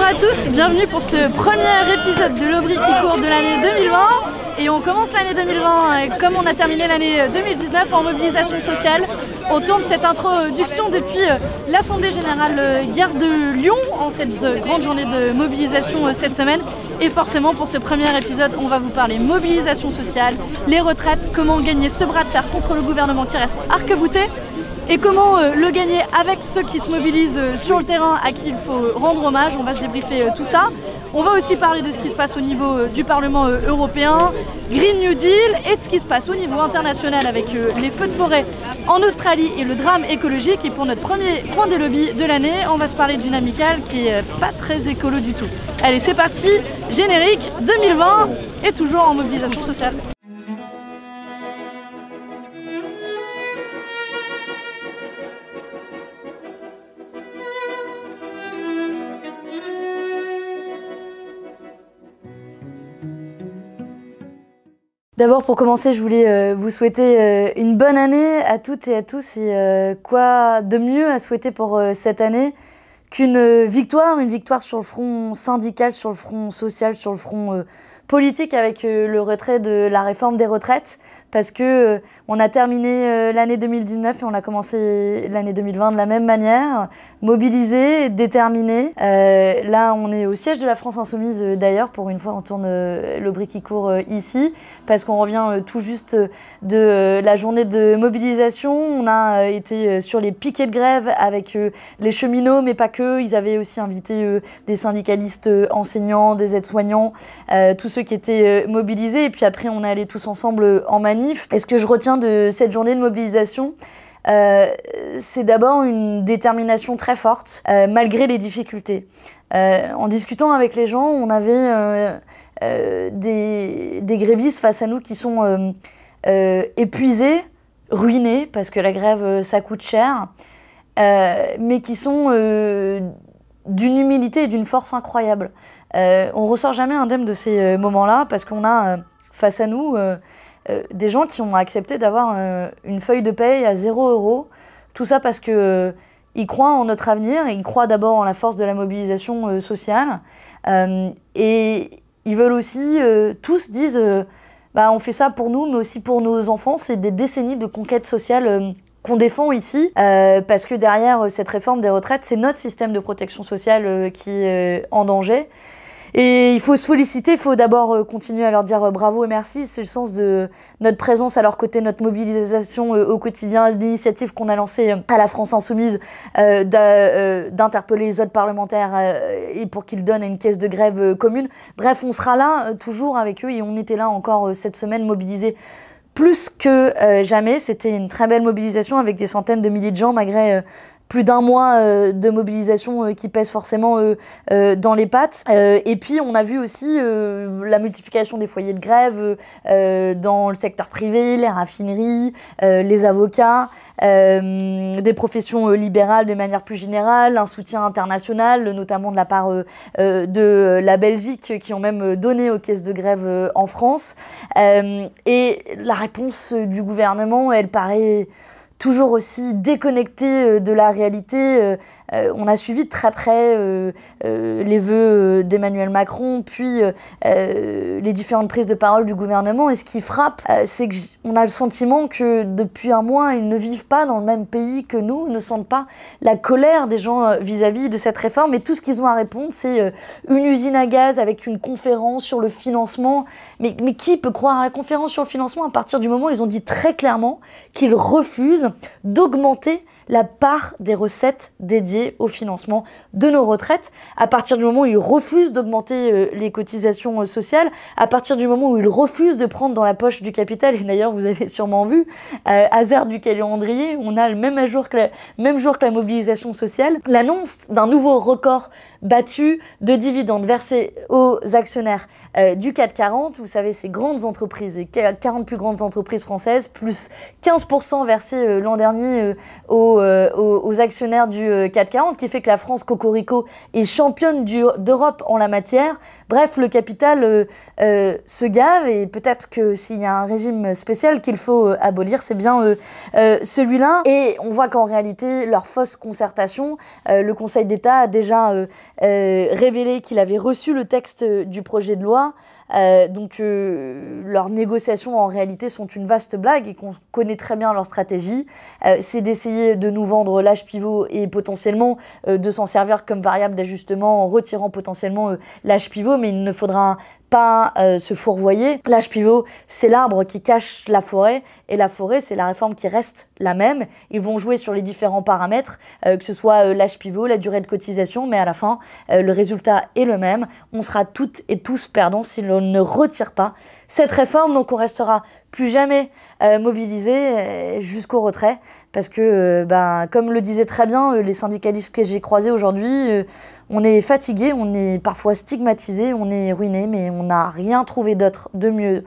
à tous, bienvenue pour ce premier épisode de l'Aubry qui court de l'année 2020. Et on commence l'année 2020 comme on a terminé l'année 2019 en mobilisation sociale. Autour de cette introduction depuis l'Assemblée Générale Gare de Lyon en cette grande journée de mobilisation cette semaine. Et forcément pour ce premier épisode, on va vous parler mobilisation sociale, les retraites, comment gagner ce bras de fer contre le gouvernement qui reste arc-bouté. Et comment le gagner avec ceux qui se mobilisent sur le terrain à qui il faut rendre hommage. On va se débriefer tout ça. On va aussi parler de ce qui se passe au niveau du Parlement européen, Green New Deal et de ce qui se passe au niveau international avec les feux de forêt en Australie et le drame écologique. Et pour notre premier point des lobbies de l'année, on va se parler d'une amicale qui est pas très écolo du tout. Allez, c'est parti, générique 2020 et toujours en mobilisation sociale. D'abord, pour commencer, je voulais vous souhaiter une bonne année à toutes et à tous. Et quoi de mieux à souhaiter pour cette année qu'une victoire, une victoire sur le front syndical, sur le front social, sur le front politique avec le retrait de la réforme des retraites. Parce que on a terminé l'année 2019 et on a commencé l'année 2020 de la même manière, mobilisés, déterminés. Là, on est au siège de la France Insoumise d'ailleurs. Pour une fois, on tourne l'Aubry qui court ici parce qu'on revient tout juste de la journée de mobilisation. On a été sur les piquets de grève avec les cheminots, mais pas que. Ils avaient aussi invité des syndicalistes enseignants, des aides-soignants, tous ceux qui étaient mobilisés. Et puis après, on est allés tous ensemble en manif. Et ce que je retiens de cette journée de mobilisation, c'est d'abord une détermination très forte, malgré les difficultés. En discutant avec les gens, on avait des grévistes face à nous qui sont épuisés, ruinés, parce que la grève, ça coûte cher, mais qui sont d'une humilité et d'une force incroyable. On ressort jamais indemne de ces moments-là, parce qu'on a face à nous des gens qui ont accepté d'avoir une feuille de paye à 0 €. Tout ça parce qu'ils croient en notre avenir, ils croient d'abord en la force de la mobilisation sociale. Et ils veulent aussi, tous disent, on fait ça pour nous, mais aussi pour nos enfants. C'est des décennies de conquête sociale qu'on défend ici, parce que derrière cette réforme des retraites, c'est notre système de protection sociale qui est en danger. Et il faut se féliciter, il faut d'abord continuer à leur dire bravo et merci. C'est le sens de notre présence à leur côté, notre mobilisation au quotidien, l'initiative qu'on a lancée à la France Insoumise d'interpeller les autres parlementaires et pour qu'ils donnent une caisse de grève commune. Bref, on sera là toujours avec eux et on était là encore cette semaine mobilisés plus que jamais. C'était une très belle mobilisation avec des centaines de milliers de gens malgré plus d'1 mois de mobilisation qui pèse forcément dans les pattes. Et puis on a vu aussi la multiplication des foyers de grève dans le secteur privé, les raffineries, les avocats, des professions libérales de manière plus générale, un soutien international, notamment de la part de la Belgique, qui ont même donné aux caisses de grève en France. Et la réponse du gouvernement, elle paraît toujours aussi déconnecté de la réalité. On a suivi de très près les vœux d'Emmanuel Macron, puis les différentes prises de parole du gouvernement. Et ce qui frappe, c'est qu'on a le sentiment que depuis 1 mois, ils ne vivent pas dans le même pays que nous, ils ne sentent pas la colère des gens vis-à-vis de cette réforme. Et tout ce qu'ils ont à répondre, c'est une usine à gaz avec une conférence sur le financement. Mais qui peut croire à la conférence sur le financement à partir du moment où ils ont dit très clairement qu'ils refusent d'augmenter la part des recettes dédiées au financement de nos retraites, à partir du moment où ils refusent d'augmenter les cotisations sociales, à partir du moment où ils refusent de prendre dans la poche du capital. Et d'ailleurs, vous avez sûrement vu, hasard du calendrier, on a le même jour que la mobilisation sociale, l'annonce d'un nouveau record battu de dividendes versés aux actionnaires du CAC 40. Vous savez, ces grandes entreprises, les 40 plus grandes entreprises françaises, plus 15% versés l'an dernier aux actionnaires du CAC 40, qui fait que la France, cocorico, est championne d'Europe en la matière. Bref, le capital se gave, et peut-être que s'il y a un régime spécial qu'il faut abolir, c'est bien celui-là. Et on voit qu'en réalité, leur fausse concertation, le Conseil d'État a déjà révélé qu'il avait reçu le texte du projet de loi. Donc leurs négociations en réalité sont une vaste blague et qu'on connaît très bien leur stratégie. C'est d'essayer de nous vendre l'âge pivot et potentiellement de s'en servir comme variable d'ajustement en retirant potentiellement l'âge pivot, mais il ne faudra pas se fourvoyer. L'âge pivot, c'est l'arbre qui cache la forêt, et la forêt, c'est la réforme qui reste la même. Ils vont jouer sur les différents paramètres, que ce soit l'âge pivot, la durée de cotisation, mais à la fin, le résultat est le même. On sera toutes et tous perdants si l'on ne retire pas cette réforme, donc on restera plus jamais mobilisés jusqu'au retrait, parce que, comme le disaient très bien les syndicalistes que j'ai croisés aujourd'hui, on est fatigué, on est parfois stigmatisé, on est ruiné, mais on n'a rien trouvé d'autre de mieux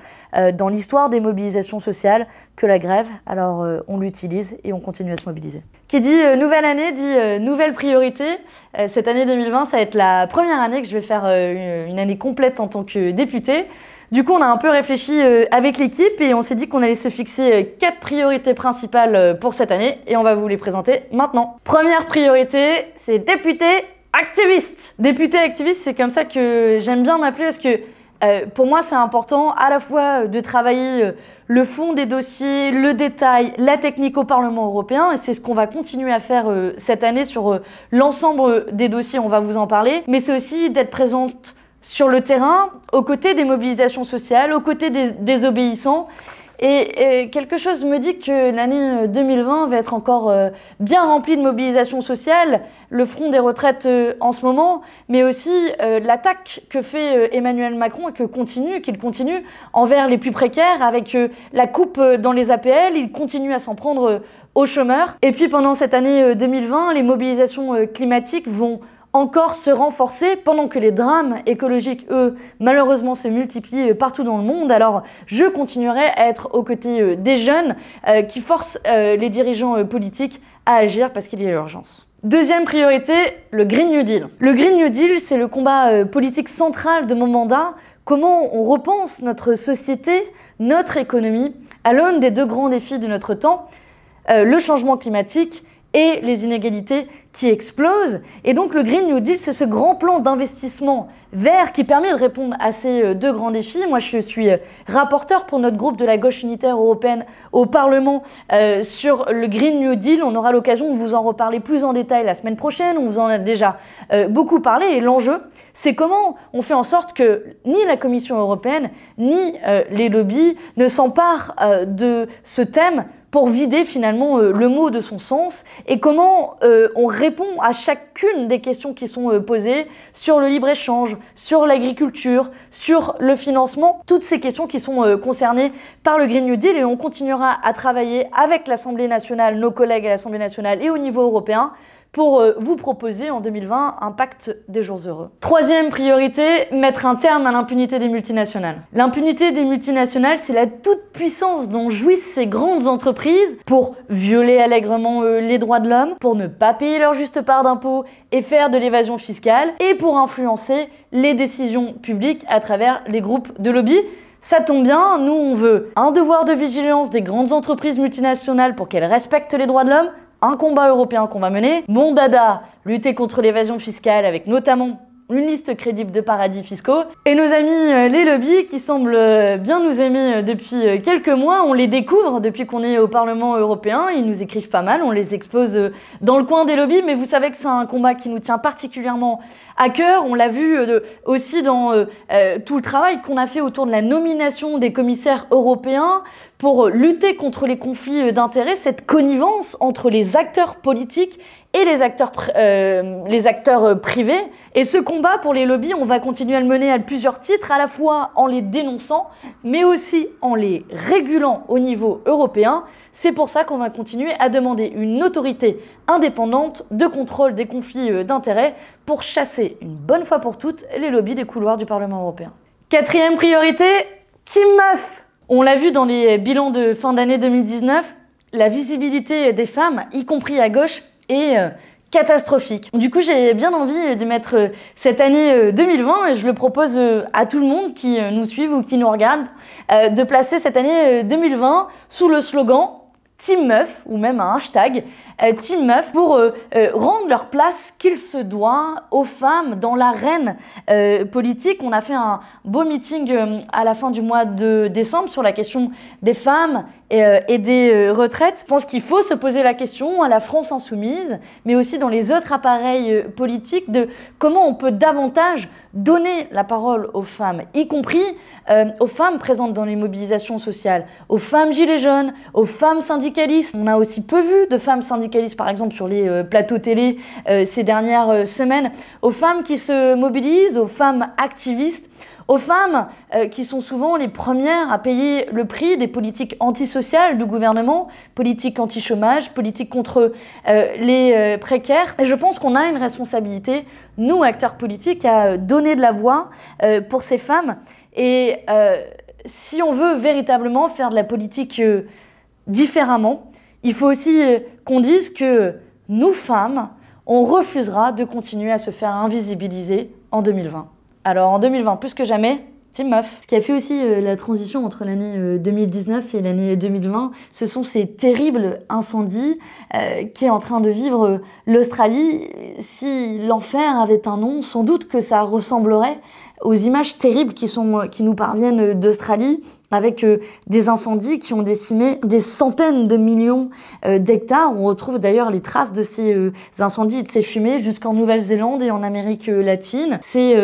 dans l'histoire des mobilisations sociales que la grève. Alors on l'utilise et on continue à se mobiliser. Qui dit nouvelle année dit nouvelle priorité. Cette année 2020, ça va être la première année que je vais faire une année complète en tant que députée. Du coup, on a un peu réfléchi avec l'équipe et on s'est dit qu'on allait se fixer 4 priorités principales pour cette année, et on va vous les présenter maintenant. Première priorité, c'est député activiste. Député activiste, c'est comme ça que j'aime bien m'appeler, parce que pour moi, c'est important à la fois de travailler le fond des dossiers, le détail, la technique au Parlement européen, et c'est ce qu'on va continuer à faire cette année sur l'ensemble des dossiers, on va vous en parler, mais c'est aussi d'être présente sur le terrain, aux côtés des mobilisations sociales, aux côtés des désobéissants. Et quelque chose me dit que l'année 2020 va être encore bien remplie de mobilisations sociales, le front des retraites en ce moment, mais aussi l'attaque que fait Emmanuel Macron et qu'il continue envers les plus précaires avec la coupe dans les APL. Il continue à s'en prendre aux chômeurs. Et puis pendant cette année 2020, les mobilisations climatiques vont encore se renforcer pendant que les drames écologiques, eux, malheureusement se multiplient partout dans le monde. Alors je continuerai à être aux côtés des jeunes qui forcent les dirigeants politiques à agir parce qu'il y a urgence. Deuxième priorité, le Green New Deal. Le Green New Deal, c'est le combat politique central de mon mandat. Comment on repense notre société, notre économie, à l'aune des 2 grands défis de notre temps, le changement climatique et les inégalités qui explosent. Et donc le Green New Deal, c'est ce grand plan d'investissement vert qui permet de répondre à ces 2 grands défis. Moi, je suis rapporteur pour notre groupe de la gauche unitaire européenne au Parlement sur le Green New Deal. On aura l'occasion de vous en reparler plus en détail la semaine prochaine. On vous en a déjà beaucoup parlé. Et l'enjeu, c'est comment on fait en sorte que ni la Commission européenne, ni les lobbies ne s'emparent de ce thème pour vider finalement le mot de son sens, et comment on répond à chacune des questions qui sont posées sur le libre-échange, sur l'agriculture, sur le financement, toutes ces questions qui sont concernées par le Green New Deal. Et on continuera à travailler avec l'Assemblée nationale, nos collègues à l'Assemblée nationale et au niveau européen, pour vous proposer en 2020 un pacte des jours heureux. Troisième priorité, mettre un terme à l'impunité des multinationales. L'impunité des multinationales, c'est la toute-puissance dont jouissent ces grandes entreprises pour violer allègrement les droits de l'homme, pour ne pas payer leur juste part d'impôts et faire de l'évasion fiscale, et pour influencer les décisions publiques à travers les groupes de lobby. Ça tombe bien, nous on veut un devoir de vigilance des grandes entreprises multinationales pour qu'elles respectent les droits de l'homme, un combat européen qu'on va mener. Mon dada, lutter contre l'évasion fiscale avec notamment une liste crédible de paradis fiscaux. Et nos amis les lobbies qui semblent bien nous aimer depuis quelques mois, on les découvre depuis qu'on est au Parlement européen. Ils nous écrivent pas mal, on les expose dans le coin des lobbies, mais vous savez que c'est un combat qui nous tient particulièrement à cœur. On l'a vu aussi dans tout le travail qu'on a fait autour de la nomination des commissaires européens pour lutter contre les conflits d'intérêts, cette connivence entre les acteurs politiques et les acteurs privés. Et ce combat pour les lobbies, on va continuer à le mener à plusieurs titres, à la fois en les dénonçant, mais aussi en les régulant au niveau européen. C'est pour ça qu'on va continuer à demander une autorité indépendante de contrôle des conflits d'intérêts pour chasser une bonne fois pour toutes les lobbies des couloirs du Parlement européen. Quatrième priorité, Team Meuf. On l'a vu dans les bilans de fin d'année 2019, la visibilité des femmes, y compris à gauche, est catastrophique. Du coup, j'ai bien envie de mettre cette année 2020, et je le propose à tout le monde qui nous suive ou qui nous regarde, de placer cette année 2020 sous le slogan Team Meuf, ou même un hashtag Team Meuf, pour rendre leur place qu'il se doit aux femmes dans l'arène politique. On a fait un beau meeting à la fin du mois de décembre sur la question des femmes et des retraites. Je pense qu'il faut se poser la question à la France insoumise, mais aussi dans les autres appareils politiques, de comment on peut davantage donner la parole aux femmes, y compris aux femmes présentes dans les mobilisations sociales, aux femmes gilets jaunes, aux femmes syndicalistes. On a aussi peu vu de femmes syndicalistes, par exemple, sur les plateaux télé ces dernières semaines, aux femmes qui se mobilisent, aux femmes activistes, aux femmes qui sont souvent les premières à payer le prix des politiques antisociales du gouvernement, politiques anti-chômage, politiques contre les précaires. Et je pense qu'on a une responsabilité, nous, acteurs politiques, à donner de la voix pour ces femmes. Et si on veut véritablement faire de la politique différemment, il faut aussi qu'on dise que nous, femmes, on refusera de continuer à se faire invisibiliser en 2020. Alors en 2020, plus que jamais, Team Meuf. Ce qui a fait aussi la transition entre l'année 2019 et l'année 2020, ce sont ces terribles incendies qu'est en train de vivre l'Australie. Si l'enfer avait un nom, sans doute que ça ressemblerait aux images terribles qui nous parviennent d'Australie, avec des incendies qui ont décimé des centaines de millions d'hectares. On retrouve d'ailleurs les traces de ces incendies et de ces fumées jusqu'en Nouvelle-Zélande et en Amérique latine. C'est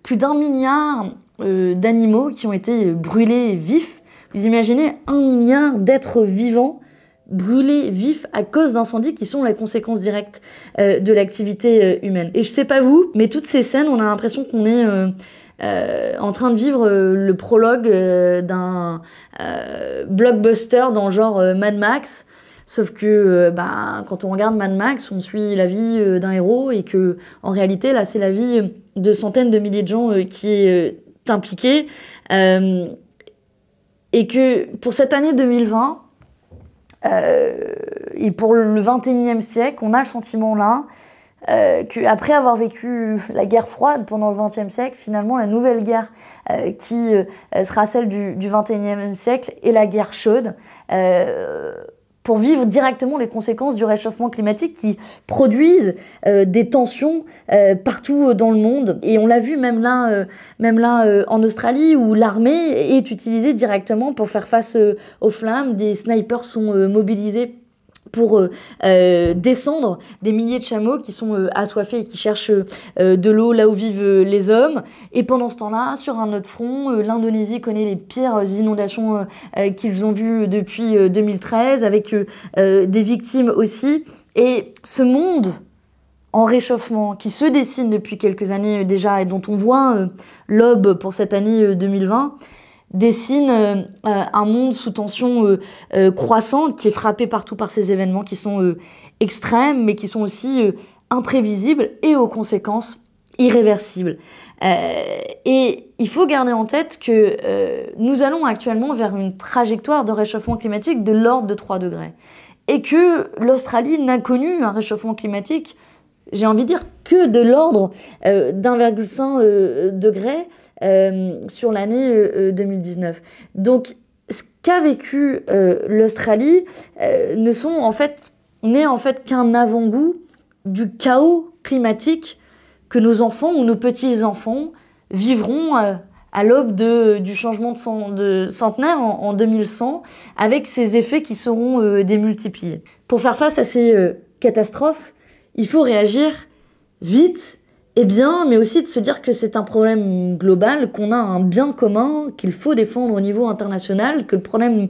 plus d'1 milliard d'animaux qui ont été brûlés vifs. Vous imaginez 1 milliard d'êtres vivants brûlés vifs à cause d'incendies qui sont la conséquence directe de l'activité humaine. Et je sais pas vous, mais toutes ces scènes, on a l'impression qu'on est en train de vivre le prologue d'un blockbuster dans le genre Mad Max. Sauf que quand on regarde Mad Max, on suit la vie d'un héros et que en réalité, là, c'est la vie de centaines de milliers de gens qui est impliquée. Et que pour cette année 2020, et pour le 21e siècle, on a le sentiment là qu'après avoir vécu la guerre froide pendant le 20e siècle, finalement la nouvelle guerre qui sera celle du 21e siècle est la guerre chaude, pour vivre directement les conséquences du réchauffement climatique qui produisent des tensions partout dans le monde. Et on l'a vu même là en Australie, où l'armée est utilisée directement pour faire face aux flammes. Des snipers sont mobilisés pour descendre des milliers de chameaux qui sont assoiffés et qui cherchent de l'eau là où vivent les hommes. Et pendant ce temps-là, sur un autre front, l'Indonésie connaît les pires inondations qu'ils ont vues depuis 2013, avec des victimes aussi. Et ce monde en réchauffement qui se dessine depuis quelques années déjà et dont on voit l'aube pour cette année 2020, dessine un monde sous tension croissante qui est frappé partout par ces événements qui sont extrêmes mais qui sont aussi imprévisibles et aux conséquences irréversibles. Et il faut garder en tête que nous allons actuellement vers une trajectoire de réchauffement climatique de l'ordre de 3 degrés et que l'Australie n'a connu un réchauffement climatique, j'ai envie de dire, que de l'ordre d'1,5 degré sur l'année 2019. Donc, ce qu'a vécu l'Australie n'est en fait qu'un avant-goût du chaos climatique que nos enfants ou nos petits-enfants vivront à l'aube du changement de centenaire en 2100, avec ces effets qui seront démultipliés. Pour faire face à ces catastrophes, il faut réagir vite et bien, mais aussi de se dire que c'est un problème global, qu'on a un bien commun, qu'il faut défendre au niveau international, que le problème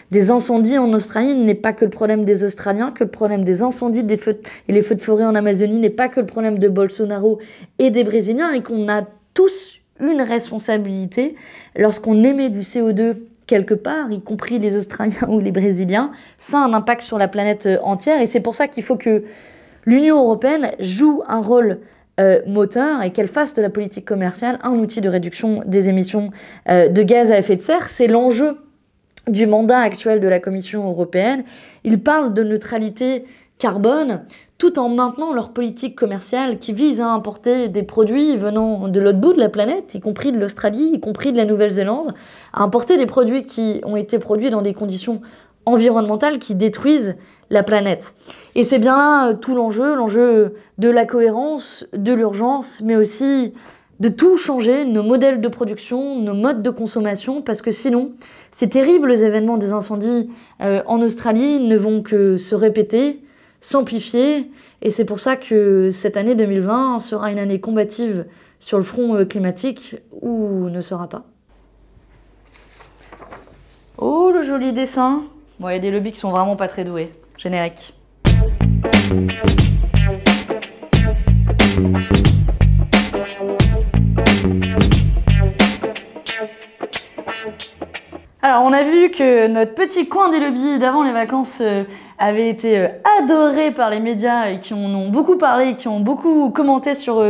des incendies en Australie n'est pas que le problème des Australiens, que le problème des incendies et les feux de forêt en Amazonie n'est pas que le problème de Bolsonaro et des Brésiliens, et qu'on a tous une responsabilité lorsqu'on émet du CO2 quelque part, y compris les Australiens ou les Brésiliens. Ça a un impact sur la planète entière, et c'est pour ça qu'il faut que l'Union européenne joue un rôle moteur et qu'elle fasse de la politique commerciale un outil de réduction des émissions de gaz à effet de serre. C'est l'enjeu du mandat actuel de la Commission européenne. Ils parlent de neutralité carbone tout en maintenant leur politique commerciale qui vise à importer des produits venant de l'autre bout de la planète, y compris de l'Australie, y compris de la Nouvelle-Zélande, à importer des produits qui ont été produits dans des conditions environnementales qui détruisent la planète. Et c'est bien là tout l'enjeu de la cohérence, de l'urgence, mais aussi de tout changer, nos modèles de production, nos modes de consommation, parce que sinon, ces terribles événements des incendies en Australie ne vont que se répéter, s'amplifier, et c'est pour ça que cette année 2020 sera une année combative sur le front climatique, ou ne sera pas. Oh, le joli dessin! Bon, il y a des lobbies qui sont vraiment pas très doués. Générique. Alors, on a vu que notre petit coin des lobbies d'avant les vacances avait été adoré par les médias et qui en ont beaucoup parlé, qui ont beaucoup commenté sur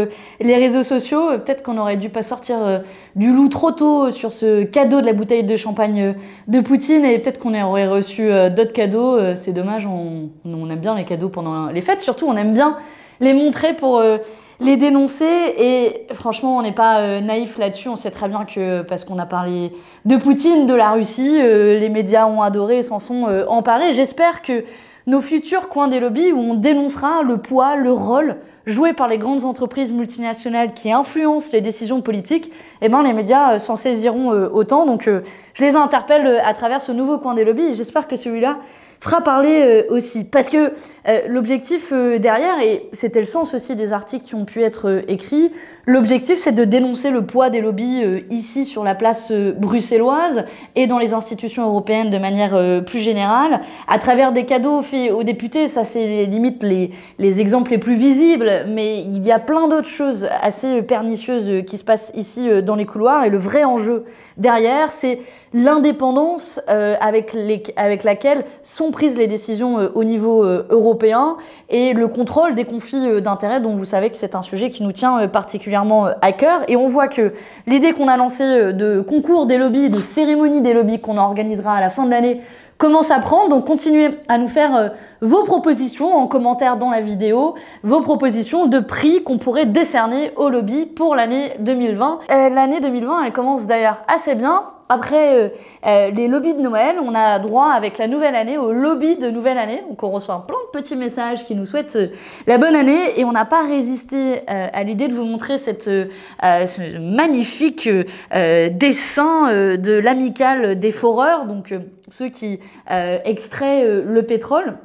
les réseaux sociaux. Peut-être qu'on aurait dû pas sortir du loup trop tôt sur ce cadeau de la bouteille de champagne de Poutine et peut-être qu'on aurait reçu d'autres cadeaux. C'est dommage, on aime bien les cadeaux pendant les fêtes. Surtout, on aime bien les montrer pour les dénoncer et franchement on n'est pas naïf là-dessus, on sait très bien que parce qu'on a parlé de Poutine, de la Russie, les médias ont adoré et s'en sont emparés. J'espère que nos futurs coins des lobbies où on dénoncera le poids, le rôle joué par les grandes entreprises multinationales qui influencent les décisions politiques, eh ben les médias s'en saisiront autant. Donc je les interpelle à travers ce nouveau coin des lobbies et j'espère que celui-là fera parler aussi. Parce que l'objectif derrière, et c'était le sens aussi des articles qui ont pu être écrits, l'objectif c'est de dénoncer le poids des lobbies ici sur la place bruxelloise et dans les institutions européennes de manière plus générale, à travers des cadeaux faits aux députés. Ça c'est limite les exemples les plus visibles, mais il y a plein d'autres choses assez pernicieuses qui se passent ici dans les couloirs, et le vrai enjeu derrière, c'est l'indépendance avec laquelle sont prises les décisions au niveau européen et le contrôle des conflits d'intérêts dont vous savez que c'est un sujet qui nous tient particulièrement à cœur. Et on voit que l'idée qu'on a lancée de concours des lobbies, de cérémonie des lobbies qu'on organisera à la fin de l'année commence à prendre. Donc continuez à nous faire vos propositions en commentaire dans la vidéo, vos propositions de prix qu'on pourrait décerner aux lobbies pour l'année 2020. L'année 2020, elle commence d'ailleurs assez bien. Après les lobbies de Noël, on a droit avec la nouvelle année au lobby de nouvelle année. Donc on reçoit plein de petits messages qui nous souhaitent la bonne année et on n'a pas résisté à l'idée de vous montrer ce magnifique dessin de l'amicale des foreurs, donc ceux qui extraient le pétrole.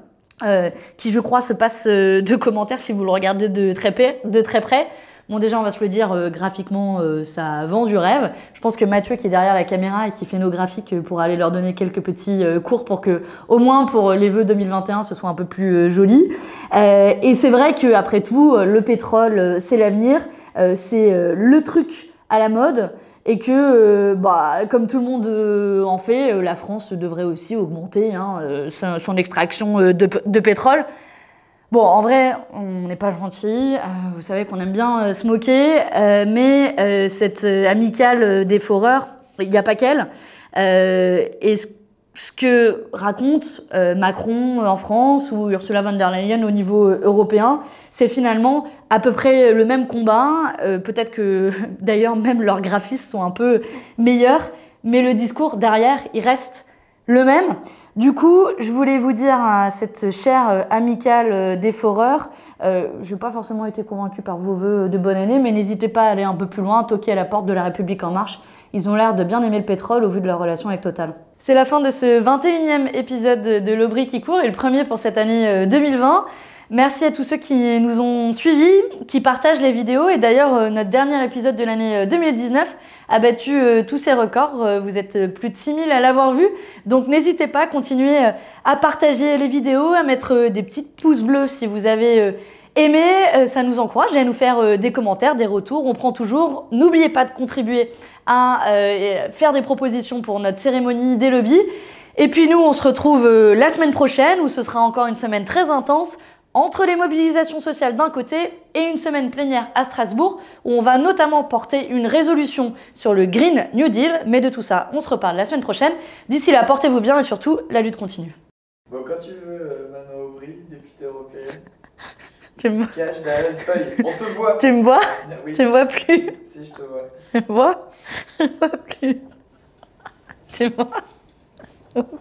Qui je crois se passe de commentaires si vous le regardez de très près. Bon, déjà on va se le dire, graphiquement ça vend du rêve. Je pense que Mathieu qui est derrière la caméra et qui fait nos graphiques pourra aller leur donner quelques petits cours pour que au moins pour les vœux 2021 ce soit un peu plus joli. Et c'est vrai qu'après tout le pétrole c'est l'avenir, c'est le truc à la mode. Et que, comme tout le monde en fait, la France devrait aussi augmenter son extraction de pétrole. Bon, en vrai, on n'est pas gentil, vous savez qu'on aime bien se moquer, mais cette amicale des foreurs, il n'y a pas qu'elle. Et ce que raconte Macron en France ou Ursula von der Leyen au niveau européen, c'est finalement à peu près le même combat. Peut-être que d'ailleurs même leurs graphismes sont un peu meilleurs, mais le discours derrière, il reste le même. Du coup, je voulais vous dire à cette chère amicale des foreurs, je n'ai pas forcément été convaincue par vos vœux de bonne année, mais n'hésitez pas à aller un peu plus loin, toquer à la porte de la République en marche. Ils ont l'air de bien aimer le pétrole au vu de leur relation avec Total. C'est la fin de ce 21e épisode de l'Aubry qui court et le premier pour cette année 2020. Merci à tous ceux qui nous ont suivis, qui partagent les vidéos. Et d'ailleurs, notre dernier épisode de l'année 2019 a battu tous ses records. Vous êtes plus de 6000 à l'avoir vu. Donc n'hésitez pas à continuer à partager les vidéos, à mettre des petits pouces bleus si vous avez aimé. Ça nous encourage et à nous faire des commentaires, des retours. On prend toujours. N'oubliez pas de contribuer à faire des propositions pour notre cérémonie des lobbies. Et puis nous, on se retrouve la semaine prochaine où ce sera encore une semaine très intense Entre les mobilisations sociales d'un côté et une semaine plénière à Strasbourg où on va notamment porter une résolution sur le Green New Deal. Mais de tout ça, on se reparle la semaine prochaine. D'ici là, portez-vous bien et surtout, la lutte continue. Bon, quand tu veux, Manon Aubry, députée européenne, Tu me cache derrière une feuille. On te voit. Tu me vois? Oui. Tu me vois plus? Si, je te vois. Tu me vois? Je me vois plus. Tu me vois?